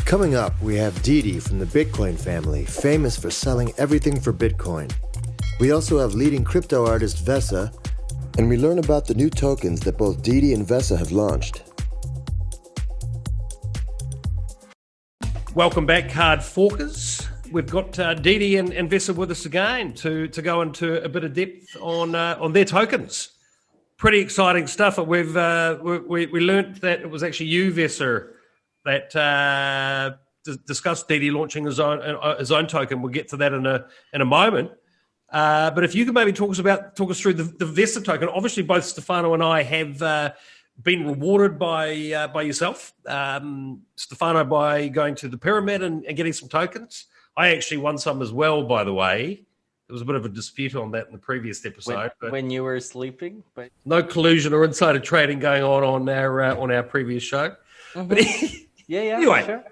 Coming up, we have Dede from the Bitcoin family, famous for selling everything for Bitcoin. We also have leading crypto artist Vesa, and we learn about the new tokens that both Didi and Vesa have launched. Welcome back, HardForkers. We've got Dede and Vesa with us again to go into a bit of depth on their tokens. Pretty exciting stuff. We learned that it was actually you, Vesa, that discussed Dede launching his own token. We'll get to that in a moment. But if you could maybe talk us through the Vesa token. Obviously, both Stefano and I have been rewarded by yourself. Stefano by going to the pyramid and getting some tokens. I actually won some as well, by the way. There was a bit of a dispute on that in the previous episode. When you were sleeping? But no collusion or insider trading going on our previous show. Mm-hmm. But anyway, sure.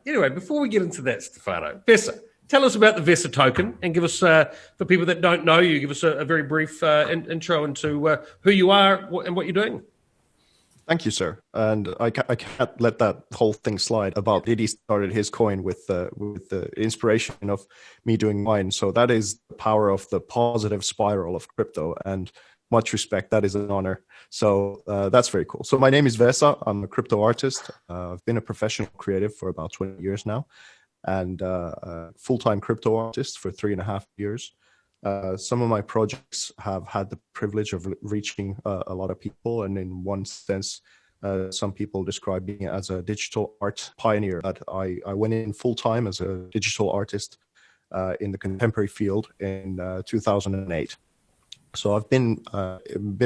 Anyway, before we get into that, Stefano, Vesa, tell us about the Vesa token and give us, for people that don't know you, give us a very brief intro into who you are and what you're doing. Thank you, sir. And I can't let that whole thing slide about Didi started his coin with the inspiration of me doing mine. So that is the power of the positive spiral of crypto, and much respect. That is an honor. So that's very cool. So my name is Vesa. I'm a crypto artist. I've been a professional creative for about 20 years now, and a full-time crypto artist for 3.5 years. Some of my projects have had the privilege of reaching a lot of people, and in one sense, some people describe me as a digital art pioneer. That I went in full time as a digital artist in the contemporary field in 2008. So I've been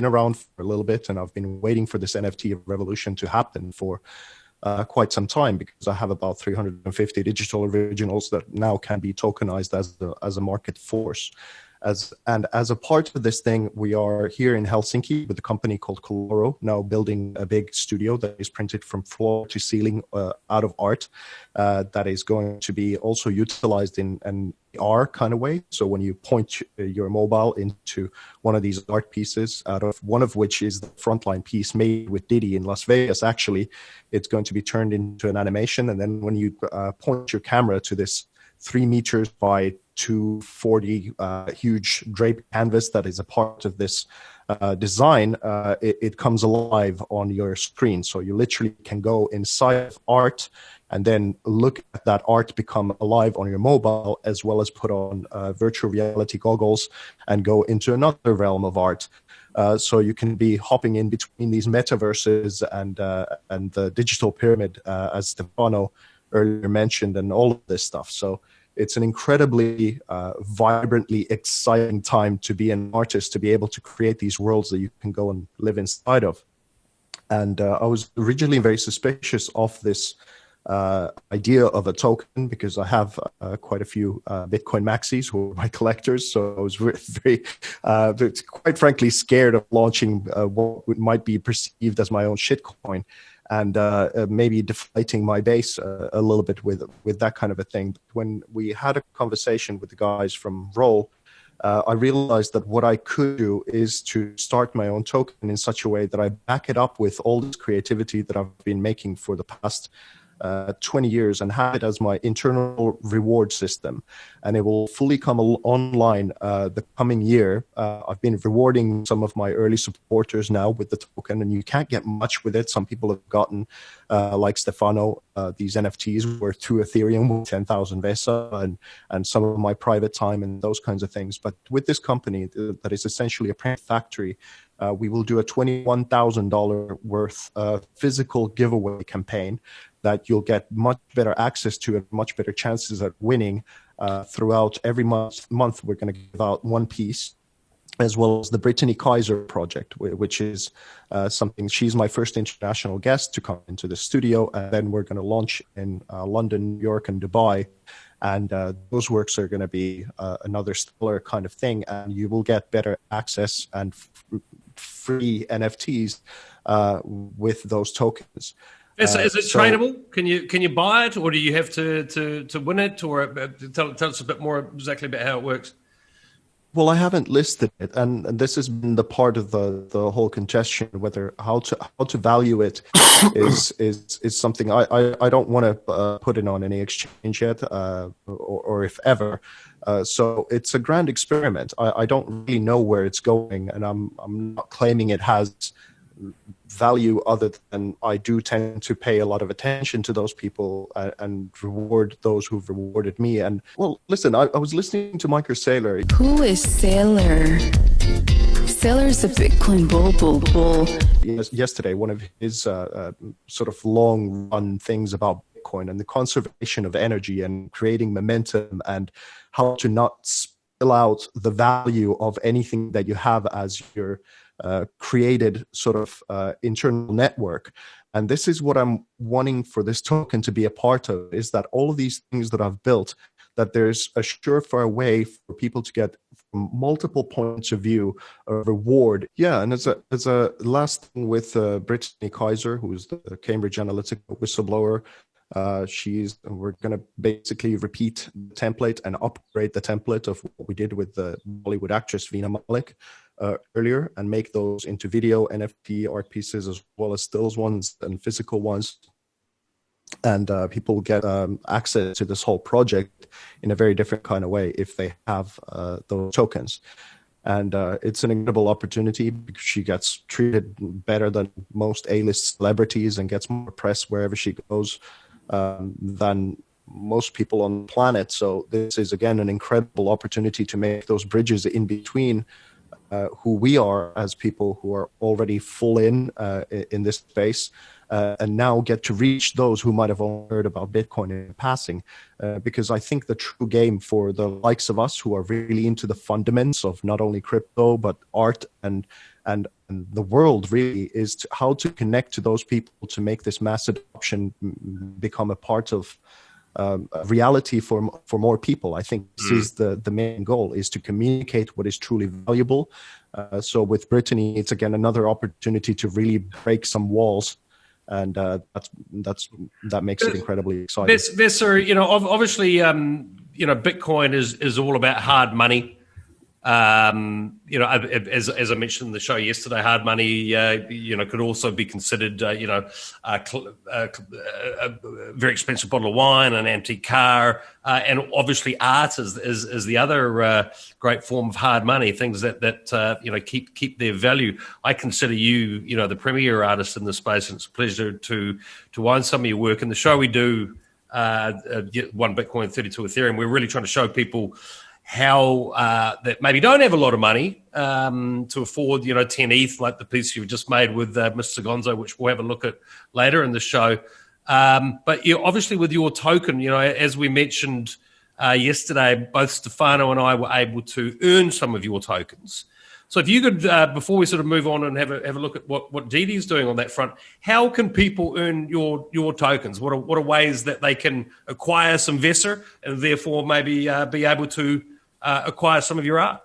around for a little bit, and I've been waiting for this NFT revolution to happen for quite some time, because I have about 350 digital originals that now can be tokenized as a market force. As a part of this thing, we are here in Helsinki with a company called Collateralizing, now building a big studio that is printed from floor to ceiling out of art, that is going to be also utilized in an AR kind of way. So when you point your mobile into one of these art pieces, out of one of which is the frontline piece made with Didi in Las Vegas, actually, it's going to be turned into an animation. And then when you point your camera to this 3 meters by 240 huge draped canvas that is a part of this design, it comes alive on your screen. So you literally can go inside of art and then look at that art become alive on your mobile, as well as put on virtual reality goggles and go into another realm of art. So you can be hopping in between these metaverses and the digital pyramid, as Stefano earlier mentioned, and all of this stuff. So it's an incredibly vibrantly exciting time to be an artist, to be able to create these worlds that you can go and live inside of. And I was originally very suspicious of this idea of a token, because I have quite a few Bitcoin maxis who are my collectors. So I was very quite frankly, scared of launching what might be perceived as my own shitcoin, and maybe deflating my base a little bit with that kind of a thing. But when we had a conversation with the guys from Roll, I realized that what I could do is to start my own token in such a way that I back it up with all this creativity that I've been making for the past 20 years, and have it as my internal reward system. And it will fully come online the coming year. I've been rewarding some of my early supporters now with the token, and you can't get much with it. Some people have gotten, like Stefano, these NFTs worth 2 Ethereum with 10,000 Vesa, and some of my private time and those kinds of things. But with this company that is essentially a print factory, we will do a $21,000 worth physical giveaway campaign that you'll get much better access to and much better chances at winning throughout every month. We're going to give out 1 piece, as well as the Brittany project, which is something. She's my first international guest to come into the studio, and then we're going to launch in London, New York, and Dubai. And those works are going to be another stellar kind of thing, and you will get better access and free NFTs with those tokens. Is it tradable? Can you buy it, or do you have to win it? Or tell us a bit more exactly about how it works. Well, I haven't listed it, and this has been the part of the whole congestion. Whether how to value it is something I don't want to put it on any exchange yet, or if ever. So it's a grand experiment. I don't really know where it's going, and I'm not claiming it has value other than I do tend to pay a lot of attention to those people and reward those who've rewarded me. And well, listen, I was listening to Michael Saylor. Who is Saylor? Saylor's a Bitcoin bull. Yesterday, one of his sort of long run things about Bitcoin and the conservation of energy and creating momentum and how to not spill out the value of anything that you have as your created sort of internal network. And this is what I'm wanting for this token to be a part of, is that all of these things that I've built, that there's a surefire way for people to get from multiple points of view a reward. Yeah, and as a last thing with Brittany Kaiser, who's the Cambridge Analytica whistleblower, we're going to basically repeat the template and upgrade the template of what we did with the Bollywood actress Veena Malik earlier, and make those into video NFT art pieces as well as stills ones and physical ones. And people get access to this whole project in a very different kind of way if they have those tokens. And it's an incredible opportunity because she gets treated better than most A-list celebrities and gets more press wherever she goes than most people on the planet. So this is, again, an incredible opportunity to make those bridges in between who we are as people who are already full in this space, and now get to reach those who might have only heard about Bitcoin in passing. Because I think the true game for the likes of us who are really into the fundamentals of not only crypto, but art and the world really is how to connect to those people to make this mass adoption become a part of reality for more people. I think this is the main goal, is to communicate what is truly valuable. So with Brittany, it's again another opportunity to really break some walls, and that makes it incredibly exciting. Vesa, obviously, Bitcoin is all about hard money. As I mentioned in the show yesterday, hard money, could also be considered, a very expensive bottle of wine, an antique car, and obviously art is the other great form of hard money. Things that keep their value. I consider you, the premier artist in the space, and it's a pleasure to own some of your work. In the show we do, 1 Bitcoin, 32 Ethereum, we're really trying to show people how that maybe don't have a lot of money to afford, 10 ETH, like the piece you just made with Mr. Gonzo, which we'll have a look at later in the show. But obviously with your token, as we mentioned yesterday, both Stefano and I were able to earn some of your tokens. So if you could, before we sort of move on and have a look at what Dede is doing on that front, how can people earn your tokens? What are ways that they can acquire some Vesa and therefore maybe be able to acquire some of your art?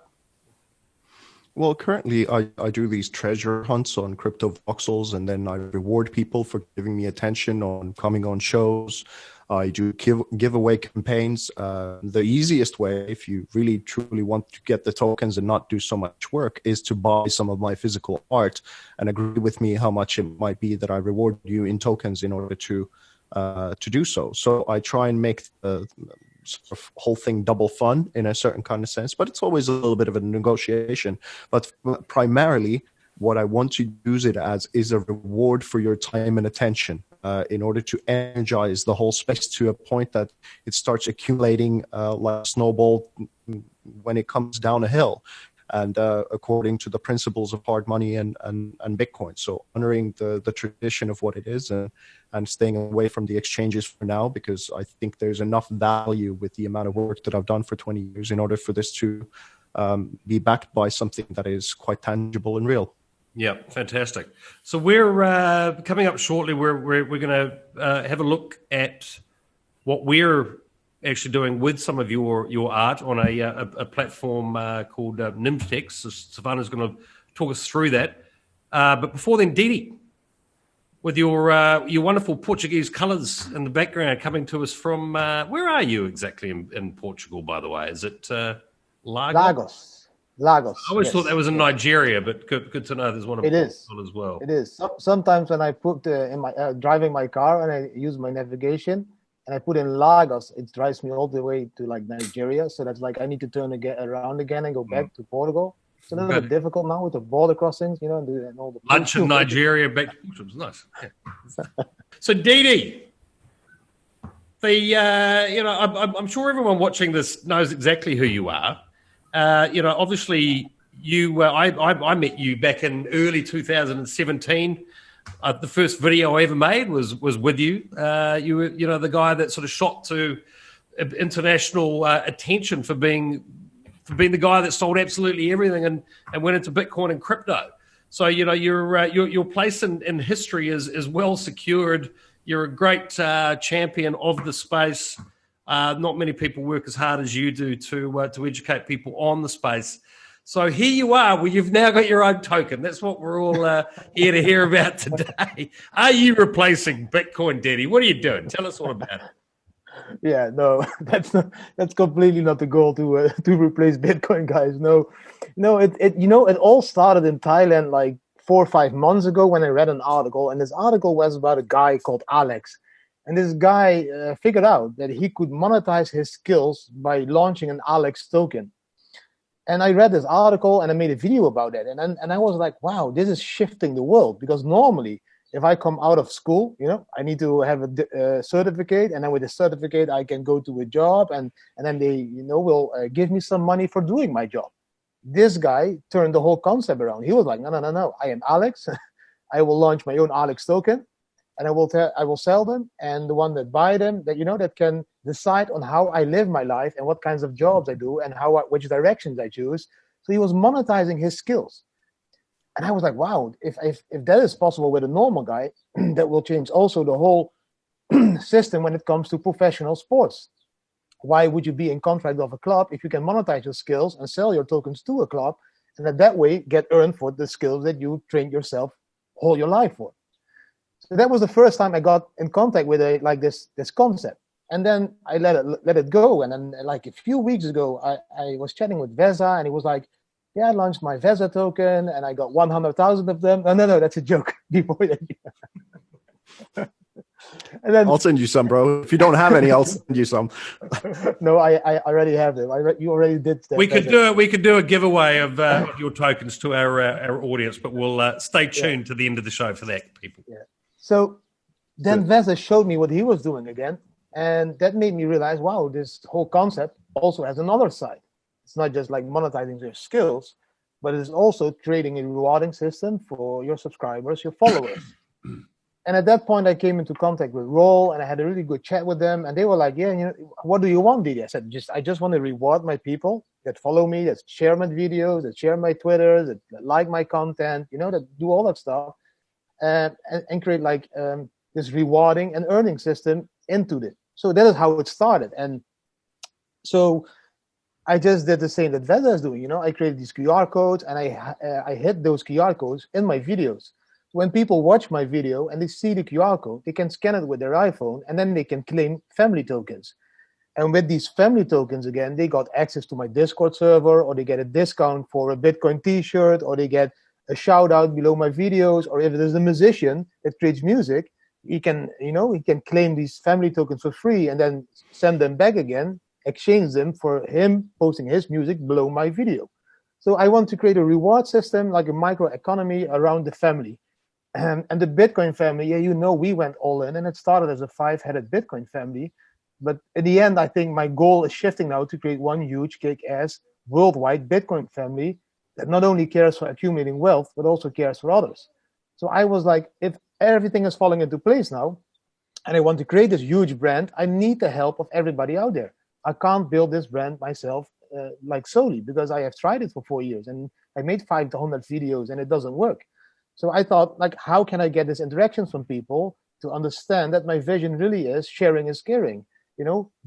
Well, currently I do these treasure hunts on crypto voxels, and then I reward people for giving me attention on coming on shows. I do giveaway campaigns. The easiest way, if you really truly want to get the tokens and not do so much work, is to buy some of my physical art and agree with me how much it might be that I reward you in tokens in order to do so. So I try and make the sort of whole thing double fun in a certain kind of sense, but it's always a little bit of a negotiation. But primarily, what I want to use it as is a reward for your time and attention, in order to energize the whole space to a point that it starts accumulating like a snowball when it comes down a hill, and according to the principles of hard money and Bitcoin. So honoring the tradition of what it is, and staying away from the exchanges for now, because I think there's enough value with the amount of work that I've done for 20 years in order for this to be backed by something that is quite tangible and real. Yeah, fantastic. So we're coming up shortly. We're going to have a look at what we're actually doing with some of your art on a platform called NFT'S. So Stefano's going to talk us through that. But before then, Dede, with your wonderful Portuguese colours in the background, coming to us from where are you exactly in Portugal? By the way, is it Lagos? Lagos. I always yes, thought that was in yes. Nigeria, but good to know there's one in It is. Portugal as well. It is. Sometimes when I put in my driving my car and I use my navigation and I put in Lagos, it drives me all the way to like Nigeria. So that's like I need to turn around again and go back to Portugal. It's a little bit difficult now with the border crossings, you know, and all the lunch in Nigeria, back to Portugal. Nice. Yeah. So Dede, I'm sure everyone watching this knows exactly who you are. Obviously, I met you back in early 2017. The first video I ever made was with you. You were, the guy that sort of shot to international attention for being the guy that sold absolutely everything and went into Bitcoin and crypto. So your place in history is well secured. You're a great champion of the space. Not many people work as hard as you do to educate people on the space. So here you are, where you've now got your own token. That's what we're all here to hear about today. Are you replacing Bitcoin, Dede? What are you doing? Tell us all about it. Yeah, no, that's completely not the goal to replace Bitcoin, guys. No, it all started in Thailand like 4 or 5 months ago when I read an article, and this article was about a guy called Alex, and this guy figured out that he could monetize his skills by launching an Alex token. And I read this article and I made a video about it, and I was like, wow, this is shifting the world, because normally, if I come out of school, I need to have a certificate, and then with the certificate, I can go to a job, and then they, will give me some money for doing my job. This guy turned the whole concept around. He was like, no, I am Alex. I will launch my own Alex token, and I will sell them, and the one that buy them, that can decide on how I live my life and what kinds of jobs I do and which directions I choose. So he was monetizing his skills. And I was like, wow, if that is possible with a normal guy, that will change also the whole system when it comes to professional sports. Why would you be in contract of a club if you can monetize your skills and sell your tokens to a club, and that way get earned for the skills that you trained yourself all your life for? So that was the first time I got in contact with this concept. And then I let it go. And then like a few weeks ago, I was chatting with Vesa, and he was like, yeah, I launched my Vesa token and I got 100,000 of them. No, that's a joke. Before that. And then I'll send you some, bro. If you don't have any, I'll send you some. No, I already have them. You already did that. We could do a giveaway of your tokens to our audience, but we'll stay tuned to the end of the show for that, people. Yeah. So then Vesa showed me what he was doing again, and that made me realize, wow, this whole concept also has another side. It's not just like monetizing your skills, but it's also creating a rewarding system for your subscribers, your followers. And at that point, I came into contact with Roll, and I had a really good chat with them. And they were like, yeah, what do you want, Dede? I said, I just want to reward my people that follow me, that share my videos, that share my Twitter, that like my content, that do all that stuff, and create like this rewarding and earning system into it. So that is how it started. And so I just did the same that Vesa is doing. I created these QR codes, and I hid those QR codes in my videos. When people watch my video and they see the QR code, they can scan it with their iPhone, and then they can claim family tokens. And with these family tokens, again, they got access to my Discord server, or they get a discount for a Bitcoin t-shirt, or they get a shout out below my videos, or if there's a musician that creates music, he can claim these family tokens for free and then send them back again, exchange them for him posting his music below my video. So I want to create a reward system, like a microeconomy around the family. And the Bitcoin family, we went all in, and it started as a 5-headed Bitcoin family. But in the end, I think my goal is shifting now to create one huge kick-ass worldwide Bitcoin family that not only cares for accumulating wealth, but also cares for others. So I was like, if everything is falling into place now, and I want to create this huge brand, I need the help of everybody out there. I can't build this brand myself solely, because I have tried it for 4 years, and I made 500 videos, and it doesn't work. So I thought, how can I get this interaction from people to understand that my vision really is sharing is caring?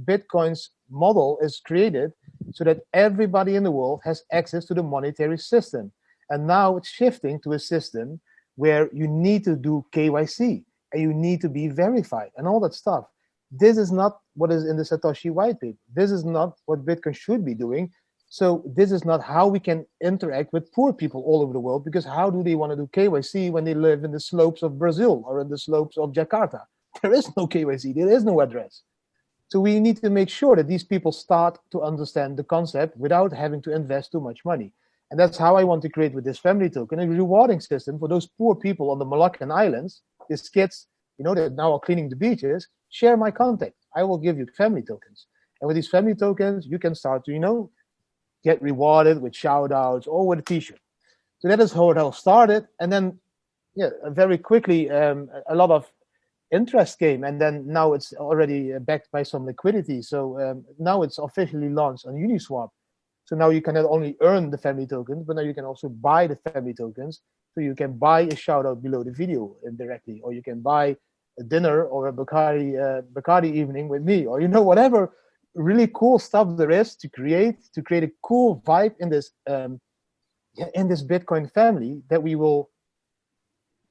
Bitcoin's model is created so that everybody in the world has access to the monetary system. And now it's shifting to a system where you need to do KYC, and you need to be verified and all that stuff. This is not what is in the Satoshi white paper. This is not what Bitcoin should be doing. So this is not how we can interact with poor people all over the world, because how do they want to do KYC when they live in the slopes of Brazil or in the slopes of Jakarta? There is no KYC, there is no address. So we need to make sure that these people start to understand the concept without having to invest too much money. And that's how I want to create with this family token a rewarding system for those poor people on the Moluccan Islands, these kids, that now are cleaning the beaches. Share my contact. I will give you family tokens. And with these family tokens, you can start to, get rewarded with shout outs or with a t-shirt. So that is how it all started. And then, very quickly, a lot of interest came. And then now it's already backed by some liquidity. So now it's officially launched on Uniswap. So now you can not only earn the family tokens, but now you can also buy the family tokens. So you can buy a shout out below the video indirectly, or you can buy a dinner or a Bacardi evening with me, or whatever really cool stuff there is to create a cool vibe in this Bitcoin family, that we will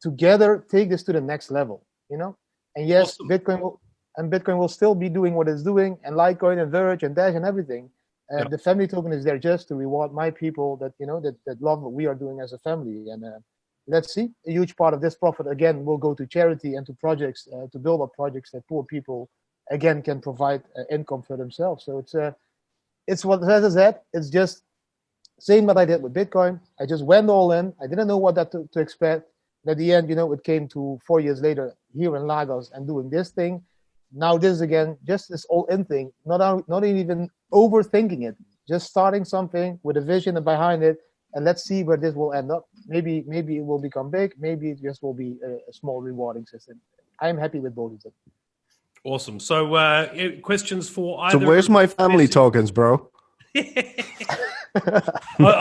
together take this to the next level. And yes, Awesome. Bitcoin will still be doing what it's doing, and Litecoin and Verge and Dash and everything. Yeah. The family token is there just to reward my people that that love what we are doing as a family. And let's see, a huge part of this profit again will go to charity and to projects, to build up projects that poor people again can provide income for themselves. So it's what Vesa said. It's just same what I did with Bitcoin. I just went all in. I didn't know what to expect. And at the end, it came to 4 years later here in Lagos and doing this thing. Now this again, just this all-in thing, not even overthinking it, just starting something with a vision behind it, and let's see where this will end up. Maybe it will become big. Maybe it just will be a small rewarding system. I'm happy with both of them. Awesome. So questions for either. So where's my family tokens, bro? I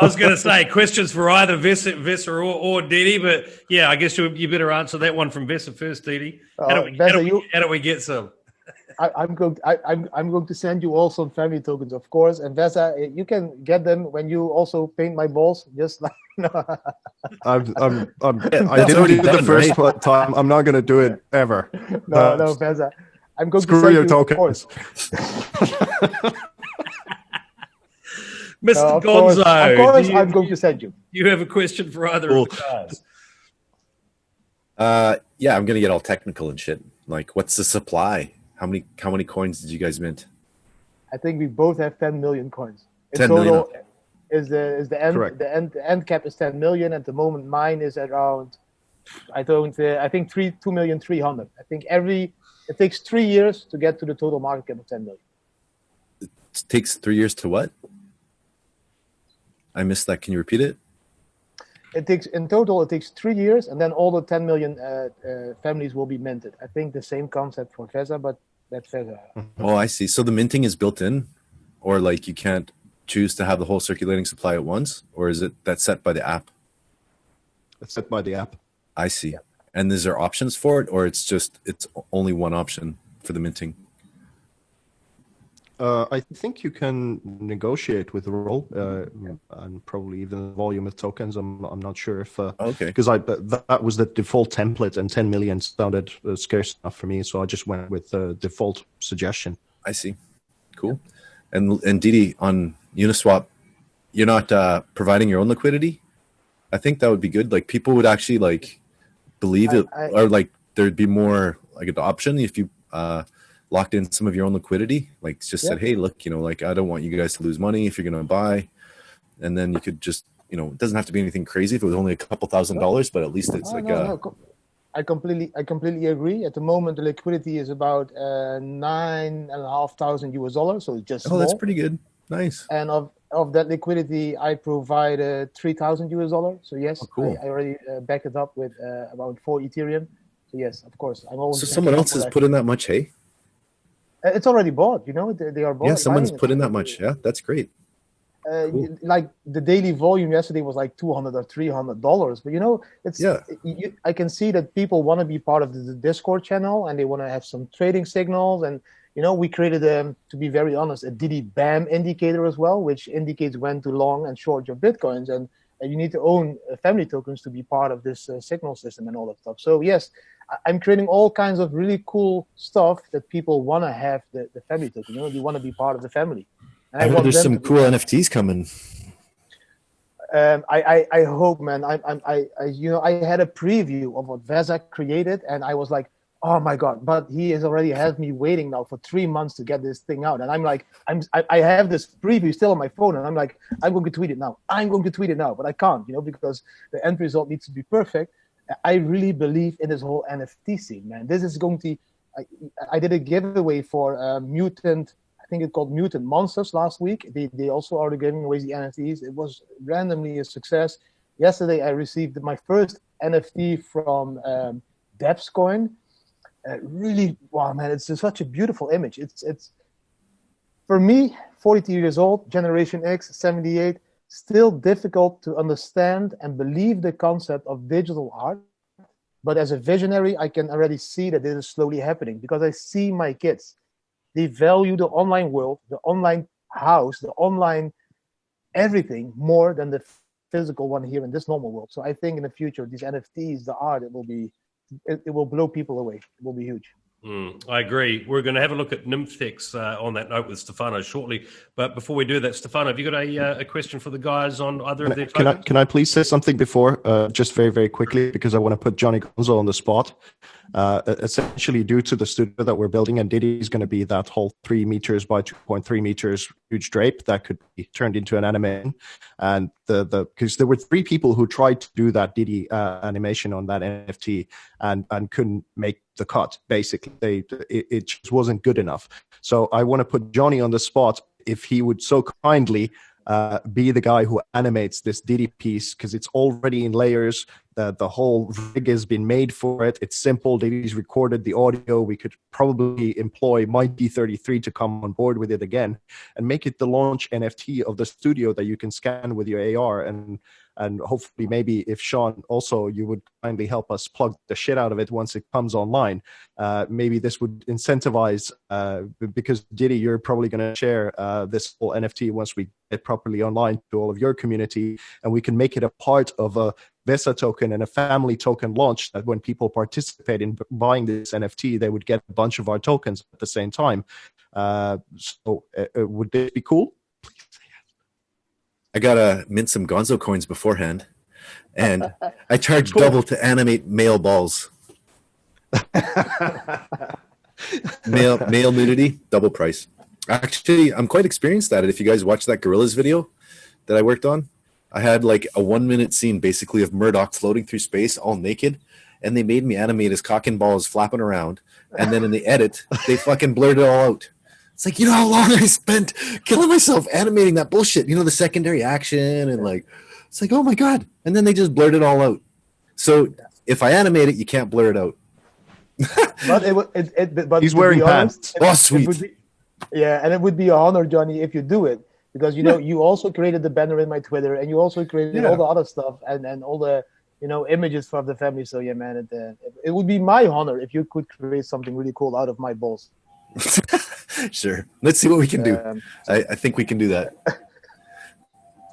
was going to say questions for either Vesa or Dede, but yeah, I guess you better answer that one from Vesa first, Dede. How do we get some? I'm going to send you all some family tokens, of course. And Vesa, you can get them when you also paint my balls. Just like I did it the first time. I'm not going to do it ever. No, Vesa. I'm going Screw to send your you tokens. Mr. Gonzo, of course I'm going to send you. You have a question for either of the guys? Yeah, I'm gonna get all technical and shit. Like, what's the supply? How many coins did you guys mint? I think we both have 10 million coins. In 10 total, million. Is the end Correct. the end cap is 10 million. At the moment, mine is around. I think 2,300,000. I think it takes 3 years to get to the total market cap of 10 million. It takes 3 years to what? I missed that. Can you repeat it? It takes 3 years, and then all the 10 million families will be minted. I think the same concept for Vesa, but that's Vesa. Oh, I see. So the minting is built in, or like you can't choose to have the whole circulating supply at once, or is it that's set by the app? It's set by the app. I see. And is there options for it, or it's only one option for the minting? I think you can negotiate with the role and probably even the volume of tokens. I'm not sure if Okay. because that was the default template, and 10 million sounded scarce enough for me, so I just went with the default suggestion. I see. Cool. And Dede, on Uniswap, you're not providing your own liquidity? I think that would be good. Like, people would actually believe it, or there'd be more adoption if you locked in some of your own liquidity, said, hey, look, I don't want you guys to lose money if you're going to buy. And then you could just, it doesn't have to be anything crazy if it was only a couple $1,000s, but at least it's I completely agree. At the moment, the liquidity is about $9,500 US, so it's just small. Oh, that's pretty good. Nice. And of that liquidity, I provided $3,000 US. So yes, cool. I already backed it up with about 4 Ethereum. So yes, of course, I'm always. So someone else has put in that much, hey? It's already bought. They are bought. Yeah, someone's put in that much. Yeah, that's great. Cool. Like the daily volume yesterday was like $200 or $300, but I can see that people want to be part of the Discord channel, and they want to have some trading signals. And we created to be very honest, a Didi BAM indicator as well, which indicates when to long and short your bitcoins, and you need to own family tokens to be part of this signal system and all that stuff. So yes, I'm creating all kinds of really cool stuff that people want to have the family token. They want to be part of the family. And I heard want there's them some to be cool happy. NFTs coming. I hope, man. I had a preview of what Vesa created, and I was like, oh my god! But he has already had me waiting now for 3 months to get this thing out, and I'm like, I have this preview still on my phone, and I'm like, I'm going to tweet it now. I'm going to tweet it now, but I can't, because the end result needs to be perfect. I really believe in this whole NFT scene, man. This is going to. I did a giveaway for Mutant. I think it's called Mutant Monsters last week. They also are giving away the NFTs. It was randomly a success. Yesterday, I received my first NFT from Deb's Coin. Really, wow, man! It's such a beautiful image. It's for me, 42 years old, Generation X, 78, still difficult to understand and believe the concept of digital art. But as a visionary, I can already see that this is slowly happening because I see my kids. They value the online world, the online house, the online everything more than the physical one here in this normal world. So I think in the future, these NFTs, the art, it will blow people away. It will be huge. I agree. We're going to have a look at NFT'S on that note with Stefano shortly. But before we do that, Stefano, have you got a question for the guys on either of their tokens? Can I please say something before, just very, very quickly, because I want to put Johnny Gonzo on the spot. Essentially, due to the studio that we're building, and Didi is going to be that whole 3 meters by 2.3 meters huge drape that could be turned into an animation. And because there were 3 people who tried to do that Didi animation on that NFT and couldn't make the cut. Basically, it just wasn't good enough. So I want to put Johnny on the spot if he would so kindly be the guy who animates this Didi piece, because it's already in layers. The whole rig has been made for it. It's simple. Didi's recorded the audio. We could probably employ Mighty 33 to come on board with it again and make it the launch NFT of the studio that you can scan with your AR. And hopefully, maybe if Sean also, you would kindly help us plug the shit out of it once it comes online. Maybe this would incentivize, because Didi, you're probably going to share this whole NFT once we get properly online to all of your community, and we can make it a part of a Vesa token and a family token launch, that when people participate in buying this NFT, they would get a bunch of our tokens at the same time. Would this be cool? I gotta mint some Gonzo coins beforehand, and I charge double to animate male balls. male nudity, double price. Actually, I'm quite experienced at it. If you guys watch that Gorillas video that I worked on, I had like a 1-minute scene basically of Murdoch floating through space all naked, and they made me animate his cock and balls flapping around, and then in the edit, they fucking blurred it all out. It's like, how long I spent killing myself animating that bullshit, the secondary action, and like, it's like, oh my God. And then they just blurred it all out. So if I animate it, you can't blur it out. But he's wearing pants. Sweet. And it would be an honor, Johnny, if you do it. Because, you also created the banner in my Twitter, and you also created all the other stuff and all the, images for the family. So, yeah, man, it would be my honor if you could create something really cool out of my balls. Sure. Let's see what we can do. I think we can do that.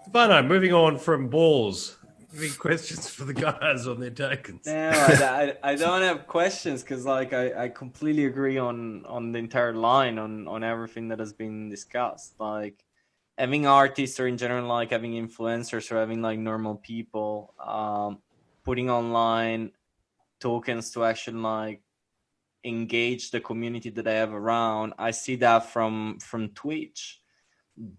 Stefano, moving on from balls. Any questions for the guys on their tokens? No, I don't have questions because, I completely agree on the entire line on everything that has been discussed. Like, having artists, or in general, having influencers, or having normal people putting online tokens to actually engage the community that I have around. I see that from Twitch.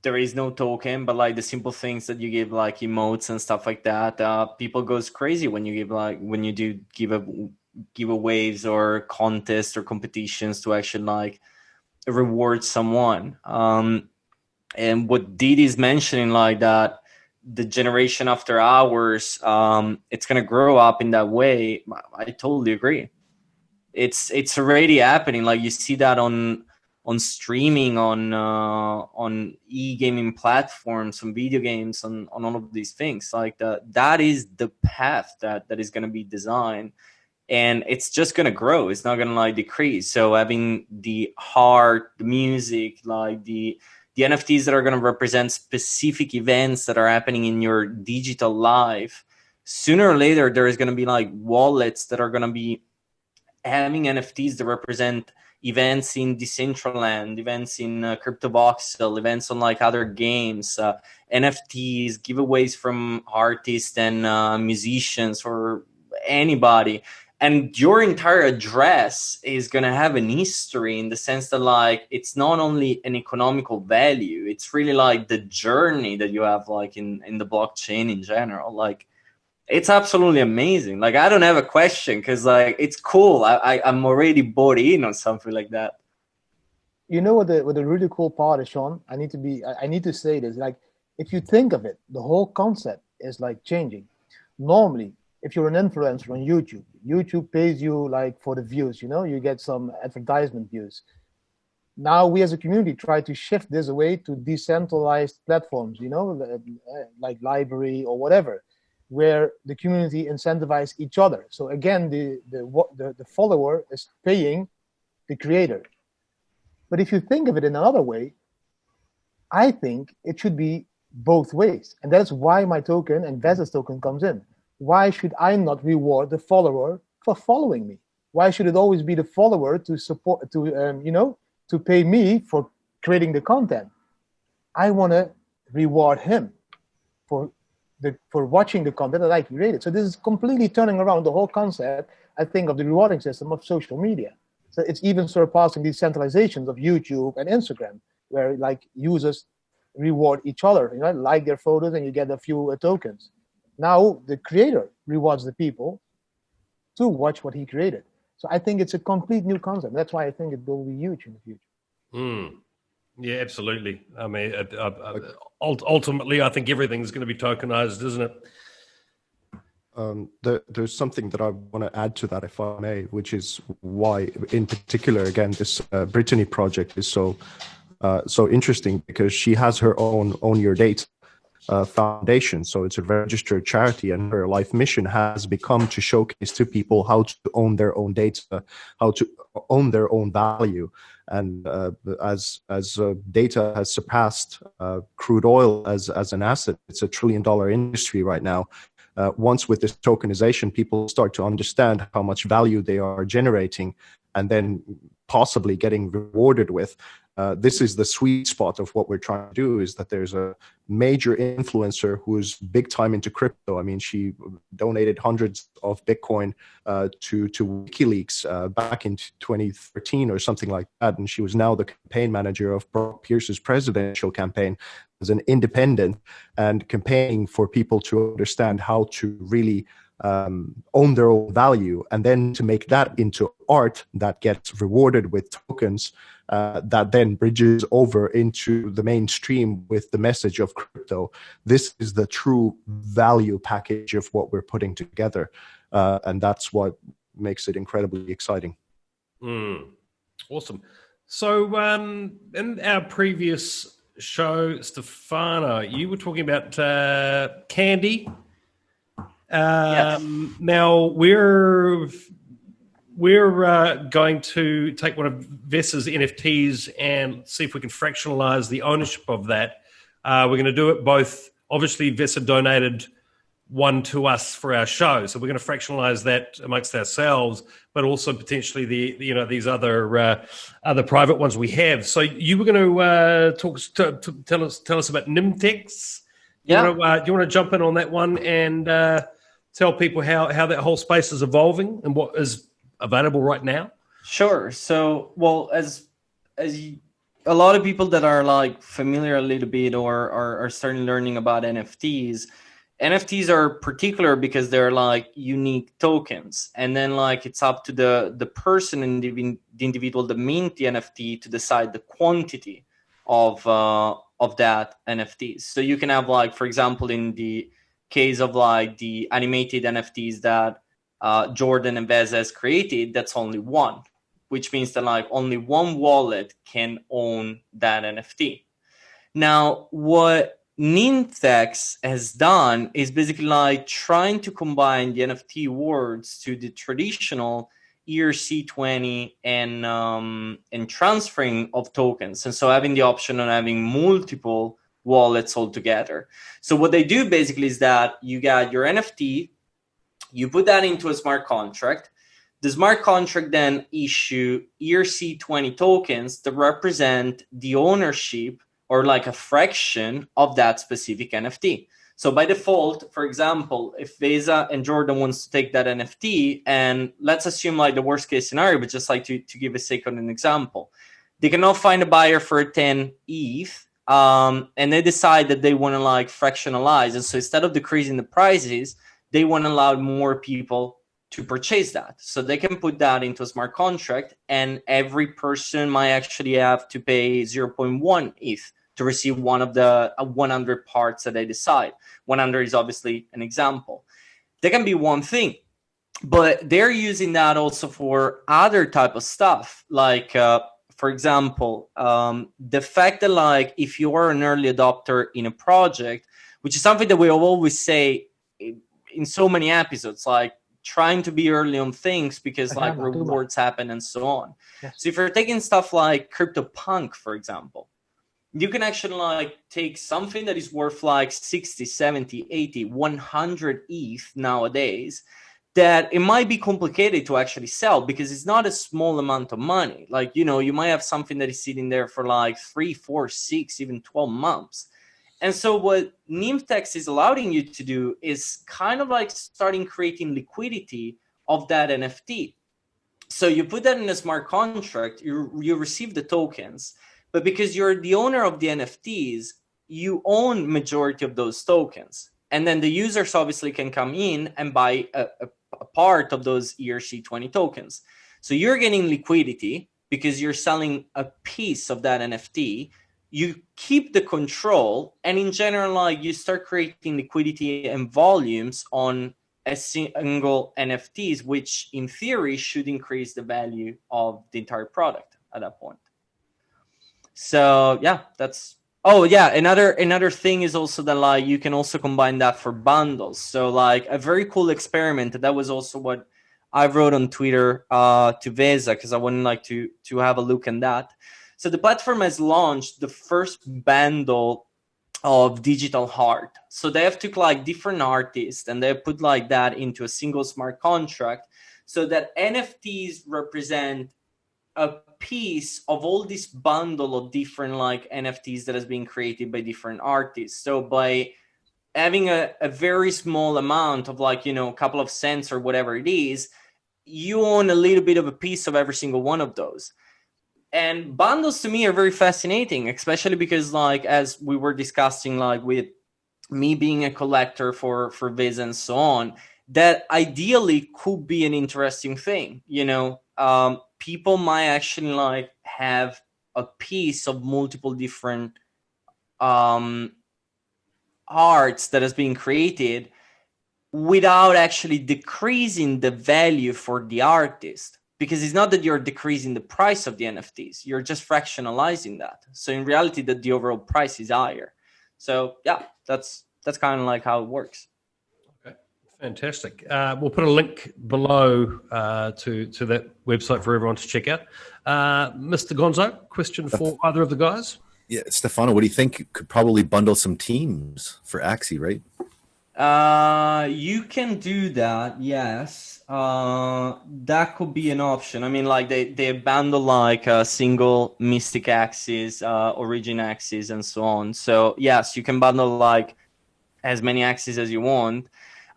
There is no token, but the simple things that you give, emotes and stuff like that, people goes crazy when you give when you do giveaways or contests or competitions to actually reward someone. And what Dede is mentioning, that the generation after ours, it's gonna grow up in that way. I totally agree. It's already happening. You see that on streaming, on e-gaming platforms, on video games, on all of these things. That is the path that is going to be designed, and it's just going to grow. It's not going to decrease. So having the art, the music, the NFTs that are going to represent specific events that are happening in your digital life, sooner or later there is going to be wallets that are going to be having NFTs that represent events in Decentraland, events in CryptoVoxel, events on like other games, NFTs, giveaways from artists and musicians or anybody. And your entire address is going to have an history in the sense that like it's not only an economical value, it's really like the journey that you have like in the blockchain in general. Like it's absolutely amazing. Like I don't have a question because like it's cool. I'm already bought in on something like that. You know what the really cool part is, Sean? I need to say this. Like if you think of it, the whole concept is like changing. Normally, if you're an influencer on YouTube pays you like for the views, you get some advertisement views. Now we as a community try to shift this away to decentralized platforms, like library or whatever, where the community incentivize each other. So again, the follower is paying the creator. But if you think of it in another way, I think it should be both ways. And that's why my token and Vesa's token comes in. Why should I not reward the follower for following me? Why should it always be the follower to support, to pay me for creating the content? I want to reward him for watching the content that I created. So this is completely turning around the whole concept, I think, of the rewarding system of social media. So it's even surpassing these centralizations of YouTube and Instagram, where like users reward each other, like their photos and you get a few tokens. Now the creator rewards the people to watch what he created. So I think it's a complete new concept. That's why I think it will be huge in the future. Yeah, absolutely. I mean, ultimately, I think everything's going to be tokenized, isn't it? There's something that I want to add to that, if I may, which is why, in particular, again, this Brittany project is so interesting, because she has her own Own Your Data foundation. So it's a registered charity, and her life mission has become to showcase to people how to own their own data, how to own their own value. And as data has surpassed crude oil as an asset, it's $1 trillion industry right now. Once with this tokenization, people start to understand how much value they are generating and then possibly getting rewarded with. This is the sweet spot of what we're trying to do, is that there's a major influencer who's big time into crypto. I mean, she donated hundreds of Bitcoin to WikiLeaks back in 2013 or something like that. And she was now the campaign manager of Brock Pierce's presidential campaign as an independent, and campaigning for people to understand how to really own their own value, and then to make that into art that gets rewarded with tokens that then bridges over into the mainstream with the message of crypto. This is the true value package of what we're putting together, and that's what makes it incredibly exciting. Awesome. So in our previous show, Stefano, you were talking about candy. Yes. Now we're going to take one of Vesa's NFTs and see if we can fractionalize the ownership of that. We're going to do it both. Obviously, Vesa donated one to us for our show, so we're going to fractionalize that amongst ourselves, but also potentially these other private ones we have. So you were going to tell us about NFT'S. Yeah. Do you want to jump in on that one and tell people how that whole space is evolving and what is available right now? Sure. So, well, as a lot of people that are like familiar a little bit or are starting learning about NFTs are particular because they're like unique tokens, and then like it's up to the person and the individual that mint the NFT to decide the quantity of that NFTs. So you can have like, for example, in the case of like the animated NFTs that Jorden and Vesa has created, that's only one, which means that like only one wallet can own that NFT. Now, what NFT'S has done is basically like trying to combine the NFT words to the traditional ERC20 and transferring of tokens, and so having the option of having multiple wallets altogether. So what they do basically is that you got your NFT, you put that into a smart contract, The smart contract then issue ERC20 tokens that represent the ownership or like a fraction of that specific NFT. So by default, for example, if Vesa and Jorden wants to take that NFT, and let's assume like the worst case scenario, but just like to give a sake of an example, they cannot find a buyer for 10 ETH, and they decide that they want to like fractionalize. And so instead of decreasing the prices, they want to allow more people to purchase that. So they can put that into a smart contract, and every person might actually have to pay 0.1 ETH to receive one of the 100 parts that they decide. 100 is obviously an example. That can be one thing, but they're using that also for other type of stuff. Like, for example, the fact that like if you are an early adopter in a project, which is something that we always say in so many episodes, like trying to be early on things because like rewards happen and so on. Yes. So if you're taking stuff like CryptoPunk, for example, you can actually like take something that is worth like 60, 70, 80, 100 ETH nowadays, that it might be complicated to actually sell because it's not a small amount of money. Like, you know, you might have something that is sitting there for like 3, 4, 6, even 12 months. And so what NFT'S is allowing you to do is kind of like starting creating liquidity of that NFT. So you put that in a smart contract, you receive the tokens, but because you're the owner of the NFTs, you own majority of those tokens. And then the users obviously can come in and buy a part of those ERC20 tokens. So you're getting liquidity because you're selling a piece of that NFT. You keep the control, and in general, like you start creating liquidity and volumes on a single NFTs, which in theory should increase the value of the entire product at that point. So yeah, that's, oh yeah, another thing is also that like you can also combine that for bundles. So like a very cool experiment, that was also what I wrote on Twitter to Vesa, because I wanted like to have a look at that. So the platform has launched the first bundle of digital art. So they have took like different artists and they put like that into a single smart contract, so that NFTs represent a piece of all this bundle of different like NFTs that has been created by different artists. So by having a very small amount of like, you know, a couple of cents or whatever it is, you own a little bit of a piece of every single one of those. And bundles to me are very fascinating, especially because like, as we were discussing, like with me being a collector for Vesa and so on, that ideally could be an interesting thing, you know. People might actually like have a piece of multiple different arts that has been created without actually decreasing the value for the artist, because it's not that you're decreasing the price of the NFTs, you're just fractionalizing that. So in reality, that the overall price is higher. So yeah, that's kind of like how it works. Fantastic. We'll put a link below to that website for everyone to check out. Mr. Gonzo, question for either of the guys? Yeah, Stefano, what do you think? You could probably bundle some teams for Axie, right? You can do that, yes. That could be an option. I mean, like they bundle like a single Mystic Axis, Origin Axis, and so on. So yes, you can bundle like as many Axes as you want.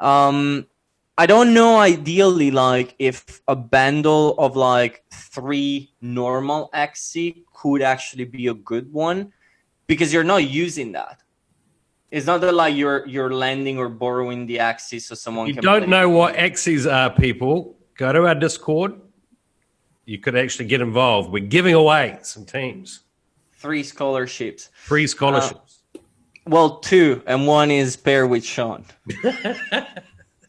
I don't know ideally like if a bundle of like 3 normal Axie could actually be a good one, because you're not using that. It's not that like you're lending or borrowing the Axis so someone you can don't play. know what Axes are, people. Go to our Discord. You could actually get involved. We're giving away some teams. 3 scholarships. 3 scholarships. Well, 2, and 1 is paired with Sean.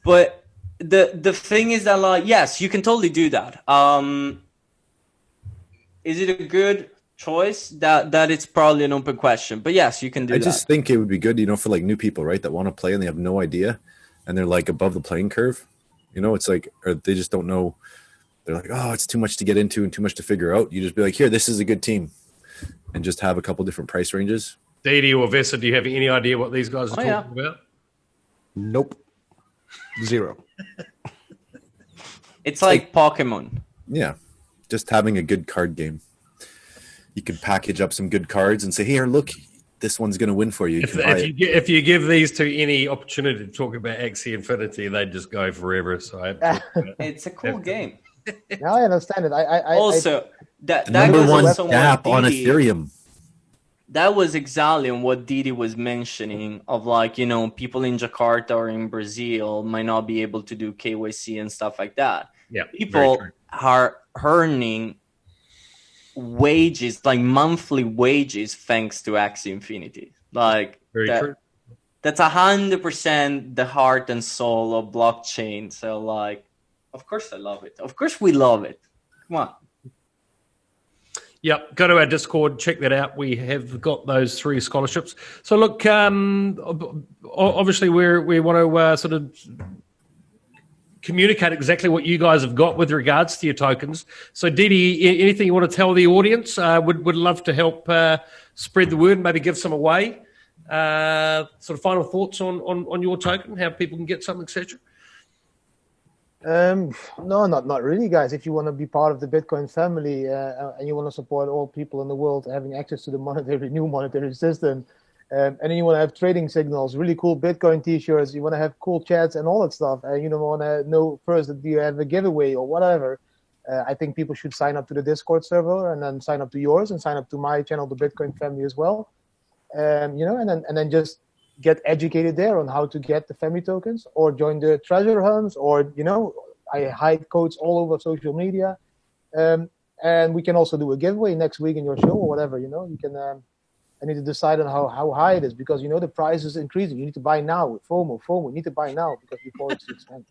But the thing is that like, yes, you can totally do that. Is it a good choice? That it's probably an open question, but yes, you can do that. I just think it would be good, you know, for like new people, right, that want to play and they have no idea and they're like above the playing curve, you know. It's like, or they just don't know, they're like, oh, it's too much to get into and too much to figure out. You just be like, here, this is a good team, and just have a couple different price ranges. Dede or Vesa, do you have any idea what these guys are talking about? Nope. 0. It's like Pokemon. Yeah, just having a good card game. You could package up some good cards and say, "Here, look, this one's going to win for you." If you give these to any opportunity to talk about Axie Infinity, they'd just go forever. So it's a cool game. Now I understand it. That number goes one on gap on Didi. Ethereum. That was exactly on what Didi was mentioning of like, you know, people in Jakarta or in Brazil might not be able to do KYC and stuff like that. Yeah, people are earning wages, like monthly wages, thanks to Axie Infinity. Like true. That's 100% the heart and soul of blockchain. So like, of course I love it. Of course we love it. Come on. Yep, go to our Discord, check that out. We have got those 3 scholarships. So look, obviously we want to sort of communicate exactly what you guys have got with regards to your tokens. So Dede, anything you want to tell the audience? Would love to help spread the word, maybe give some away. Sort of final thoughts on your token, how people can get some, etc. No, not really, guys. If you want to be part of the Bitcoin family and you want to support all people in the world having access to the new monetary system, and then you want to have trading signals, really cool Bitcoin T-shirts, you want to have cool chats and all that stuff, and you don't want to know first that you have a giveaway or whatever, I think people should sign up to the Discord server and then sign up to yours and sign up to my channel, the Bitcoin family as well. And then just get educated there on how to get the family tokens, or join the treasure hunts, or I hide codes all over social media, and we can also do a giveaway next week in your show or whatever. You can. I need to decide on how high it is, because the price is increasing. You need to buy now with FOMO. You need to buy now because before it's too expensive.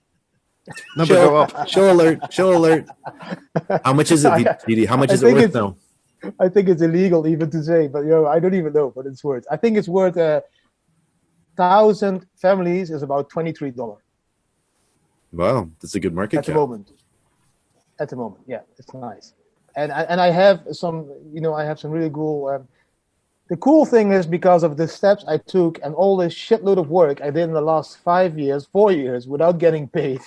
Number go up. Show alert. How much is it, Dede? How much is it worth now? I think it's illegal even to say, but I don't even know what it's worth. I think it's worth 1,000 families is about $23. Wow, that's a good market at cap. At the moment, yeah, it's nice. And I have some, I have some really cool. The cool thing is, because of the steps I took and all this shitload of work I did in the last 4 years without getting paid.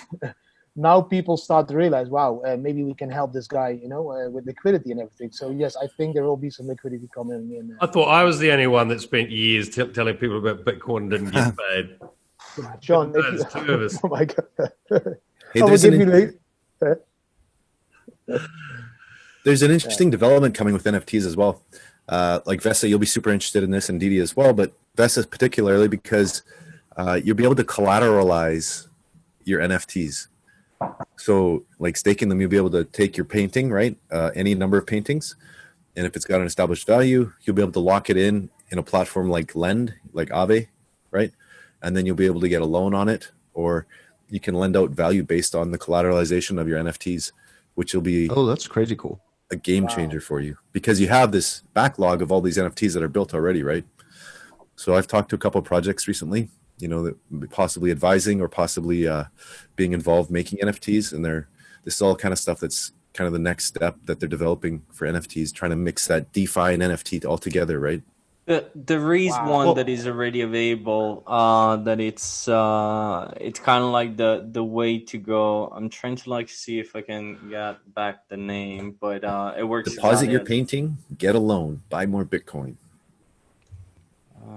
Now people start to realize, wow, maybe we can help this guy, with liquidity and everything. So yes, I think there will be some liquidity coming in. I thought I was the only one that spent years telling people about Bitcoin and didn't get paid. John, two of us. Oh my God. Hey, there's an interesting development coming with NFTs as well. Like Vesa, you'll be super interested in this, and Dede as well, but Vesa particularly because you'll be able to collateralize your NFTs. So like staking them, you'll be able to take your painting, right? Any number of paintings. And if it's got an established value, you'll be able to lock it in a platform like Lend, like Aave, right? And then you'll be able to get a loan on it, or you can lend out value based on the collateralization of your NFTs, which will be that's crazy cool. A game changer for you, because you have this backlog of all these NFTs that are built already, right? So I've talked to a couple of projects recently, that possibly advising or possibly being involved making NFTs, and this is all kind of stuff that's kind of the next step that they're developing for NFTs, trying to mix that DeFi and NFT all together, right? There is one that is already available. That it's kind of like the way to go. I'm trying to see if I can get back the name, but it works. Deposit your painting, get a loan, buy more Bitcoin.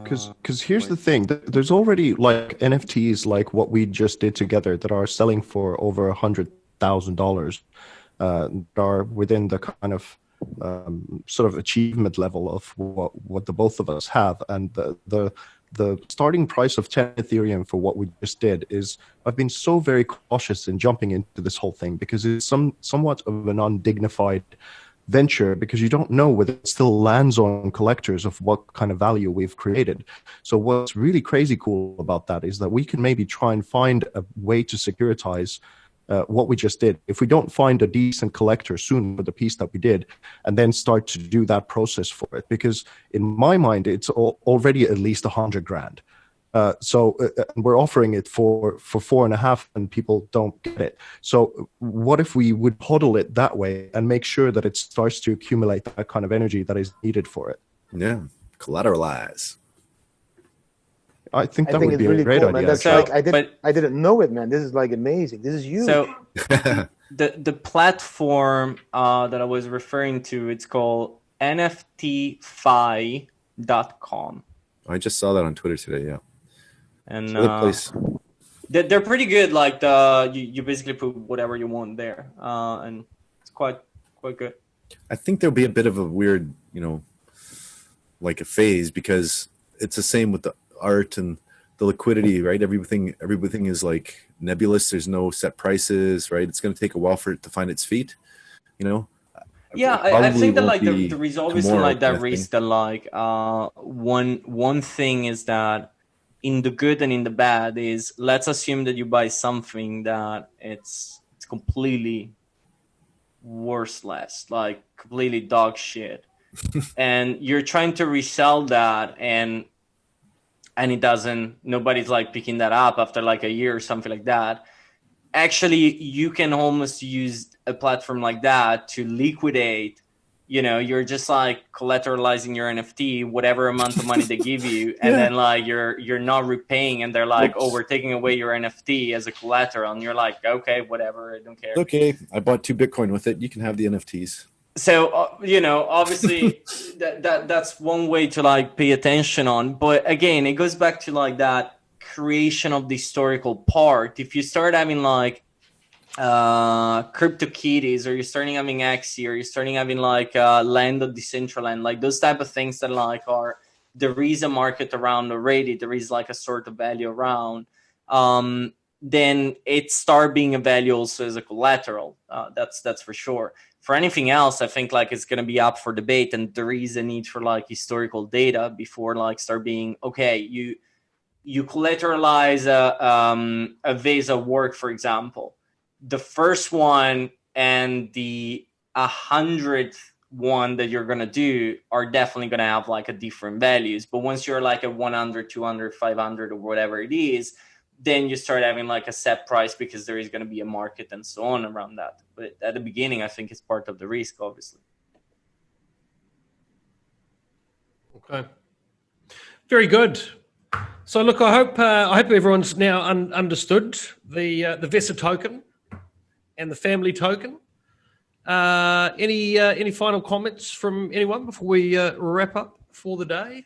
Because here's the thing, there's already like NFTs like what we just did together that are selling for over $100,000. Are within the kind of sort of achievement level of what the both of us have, and the starting price of 10 Ethereum for what we just did is, I've been so very cautious in jumping into this whole thing because it's somewhat of an undignified venture, because you don't know whether it still lands on collectors of what kind of value we've created. So what's really crazy cool about that is that we can maybe try and find a way to securitize what we just did. If we don't find a decent collector soon for the piece that we did, and then start to do that process for it, because in my mind, it's already at least $100,000. So we're offering it for 4.5, and people don't get it. So what if we would hodl it that way and make sure that it starts to accumulate that kind of energy that is needed for it? Yeah, collateralize. I think would be a great idea. Man. That's I didn't know it, man. This is like amazing. This is huge. So the platform that I was referring to, it's called NFTFi.com. I just saw that on Twitter today. Yeah, and place. They're pretty good. Like you basically put whatever you want there, and it's quite good. I think there'll be a bit of a weird, like a phase, because it's the same with the art and the liquidity, right? Everything is like nebulous. There's no set prices, right? It's going to take a while for it to find its feet, Yeah, I think that like be there is obviously tomorrow like that kind of risk thing. that like one thing is that in the good and in the bad is, let's assume that you buy something that it's completely worthless, like completely dog shit, and you're trying to resell that, and it doesn't, nobody's like picking that up after like a year or something like that. Actually, you can almost use a platform like that to liquidate. You're just like collateralizing your NFT, whatever amount of money they give you, and then like you're not repaying, and they're like, "Oh, we're taking away your NFT as a collateral," and you're like, "Okay, whatever, I don't care." Okay, I bought 2 Bitcoin with it. You can have the NFTs. So obviously that's one way to like pay attention on. But again, it goes back to like that creation of the historical part. If you start having like CryptoKitties, or you're starting having Axie, or you're starting having like Land of Decentraland, like those type of things that like there is a market around already, there is like a sort of value around, then it start being a value also as a collateral. That's for sure. For anything else, I think like it's going to be up for debate, and there is a need for like historical data before like start being, okay, you collateralize a Vesa work, for example. The first one and the 100th one that you're going to do are definitely going to have like a different values. But once you're like at 100, 200, 500 or whatever it is, then you start having like a set price, because there is going to be a market and so on around that. But at the beginning, I think it's part of the risk, obviously. Okay. Very good. So look, I hope everyone's now understood the Vesa token and the family token. Any final comments from anyone before we wrap up for the day?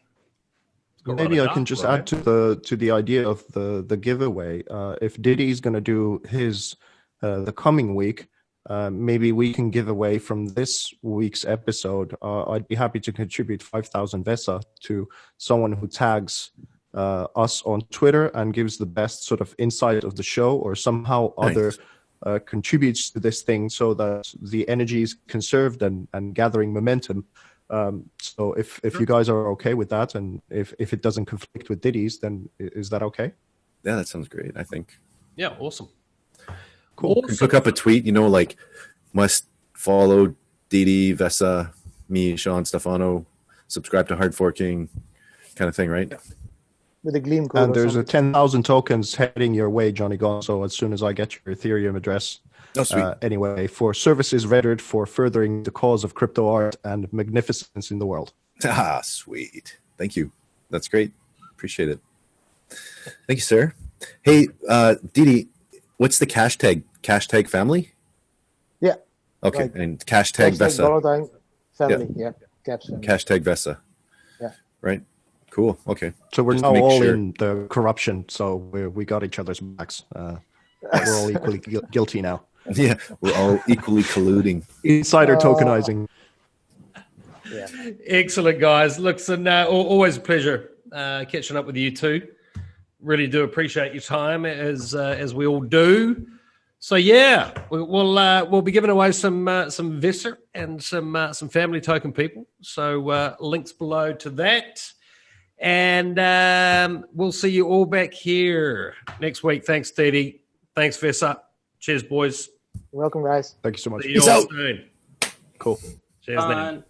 Maybe I can just add to the idea of the giveaway. If Didi is going to do his the coming week, maybe we can give away from this week's episode. I'd be happy to contribute 5,000 Vesa to someone who tags us on Twitter and gives the best sort of insight of the show, or somehow other contributes to this thing, so that the energy is conserved and gathering momentum. So if you guys are okay with that, and if it doesn't conflict with Didi's, then is that okay? Yeah, that sounds great, I think. Yeah, awesome. Cool. Awesome. Hook up a tweet, like must follow Dede, Vesa, me, Sean, Stefano, subscribe to HardForking kind of thing, right? Yeah. With a Gleam code. And there's a 10,000 tokens heading your way, Johnny Gonzo, as soon as I get your Ethereum address. Oh, sweet. Anyway, for services rendered for furthering the cause of crypto art and magnificence in the world. Ah, sweet. Thank you. That's great. Appreciate it. Thank you, sir. Hey, Dede, what's the cash tag? Cash tag family? Yeah. Okay, right. And cash tag Vesa. Family, yeah. Cash tag Vesa. Yeah. Right. Cool. Okay. So we're now all in the corruption, so we got each other's backs. We're all equally guilty now. Yeah, we're all equally colluding. Insider tokenizing. Yeah. Excellent, guys. Looks always a pleasure catching up with you two. Really do appreciate your time, as we all do. So yeah, we'll be giving away some Vesa and some family token people. So links below to that. And we'll see you all back here next week. Thanks, Dede. Thanks, Vesa. Cheers, boys. You're welcome, guys. Thank you so much. See you all soon. Cool. Cheers, man.